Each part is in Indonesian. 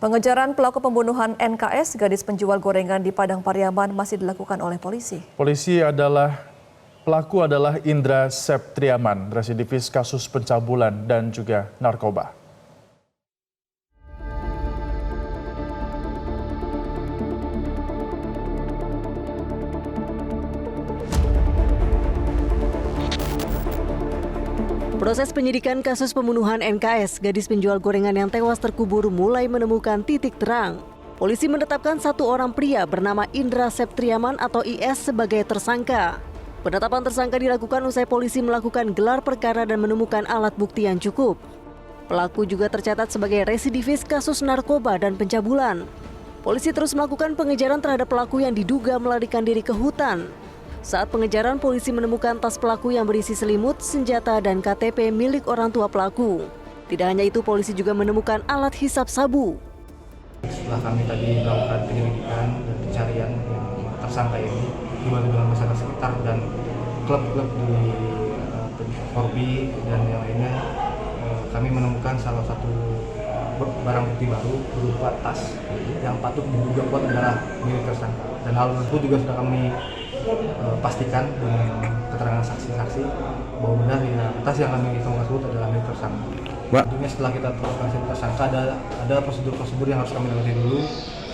Pengejaran pelaku pembunuhan NKS, gadis penjual gorengan di Padang Pariaman, masih dilakukan oleh polisi. Pelaku adalah Indra Septriaman, residivis kasus pencabulan dan juga narkoba. Proses penyidikan kasus pembunuhan NKS, gadis penjual gorengan yang tewas terkubur, mulai menemukan titik terang. Polisi menetapkan satu orang pria bernama Indra Septriaman atau IS sebagai tersangka. Penetapan tersangka dilakukan usai polisi melakukan gelar perkara dan menemukan alat bukti yang cukup. Pelaku juga tercatat sebagai residivis kasus narkoba dan pencabulan. Polisi terus melakukan pengejaran terhadap pelaku yang diduga melarikan diri ke hutan. Saat pengejaran, polisi menemukan tas pelaku yang berisi selimut, senjata, dan KTP milik orang tua pelaku. Tidak hanya itu, polisi juga menemukan alat hisap sabu. Setelah kami tadi melakukan penyelidikan dan pencarian yang tersangka ini, dibantu dengan masyarakat sekitar dan klub-klub di Korbi dan yang lainnya, kami menemukan salah satu barang bukti baru berupa tas yang patut diduga kuat adalah milik tersangka. Dan hal tersebut juga sudah kami pastikan dengan keterangan saksi-saksi bahwa benar ya tas yang kami temukan adalah milik tersangka. Tentunya setelah kita tetapkan tersangka ada prosedur-prosedur yang harus kami lalui dulu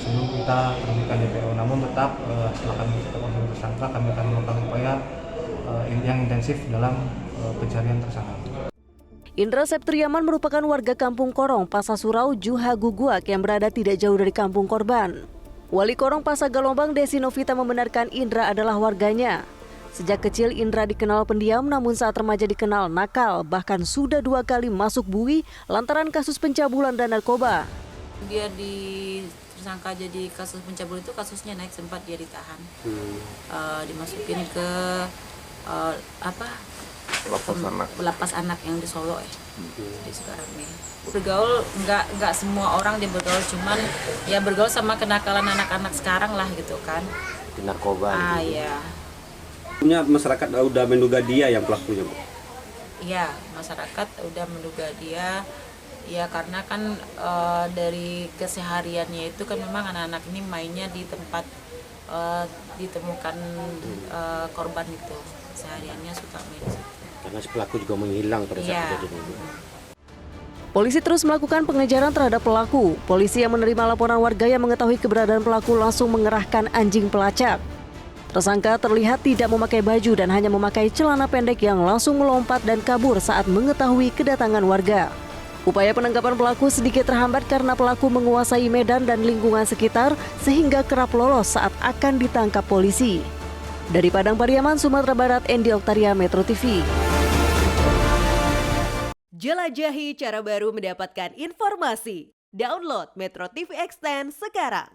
sebelum kita terbitkan DPO. Namun tetap setelah kami tetapkan tersangka, kami akan melakukan upaya yang intensif dalam pencarian tersangka. Indra Septriaman merupakan warga Kampung Korong, Pasasurau, Juha Guguak yang berada tidak jauh dari kampung korban. Wali Korong Pasagalombang Desi Novita membenarkan Indra adalah warganya. Sejak kecil Indra dikenal pendiam, namun saat remaja dikenal nakal, bahkan sudah 2 kali masuk bui lantaran kasus pencabulan dan narkoba. Dia tersangka jadi kasus pencabulan itu kasusnya naik, sempat dia ditahan, dimasukin ke lapas anak yang di Solo di sekarang nih. Bergaul nggak semua orang dia bergaul, cuman ya bergaul sama kenakalan anak-anak sekarang lah gitu kan. Di narkoba. Iya. Punya masyarakat udah menduga dia yang pelakunya, Bu? Iya, masyarakat udah menduga dia. Ya karena kan dari kesehariannya itu kan memang anak-anak ini mainnya di tempat ditemukan korban itu. Sehariannya suka main di situ. Karena si pelaku juga menghilang pada saat kejadian itu. Polisi terus melakukan pengejaran terhadap pelaku. Polisi yang menerima laporan warga yang mengetahui keberadaan pelaku langsung mengerahkan anjing pelacak. Tersangka terlihat tidak memakai baju dan hanya memakai celana pendek yang langsung melompat dan kabur saat mengetahui kedatangan warga. Upaya penangkapan pelaku sedikit terhambat karena pelaku menguasai medan dan lingkungan sekitar sehingga kerap lolos saat akan ditangkap polisi. Dari Padang Pariaman, Sumatera Barat, Endi Oktaria, Metro TV. Jelajahi cara baru mendapatkan informasi. Download Metro TV Extend sekarang.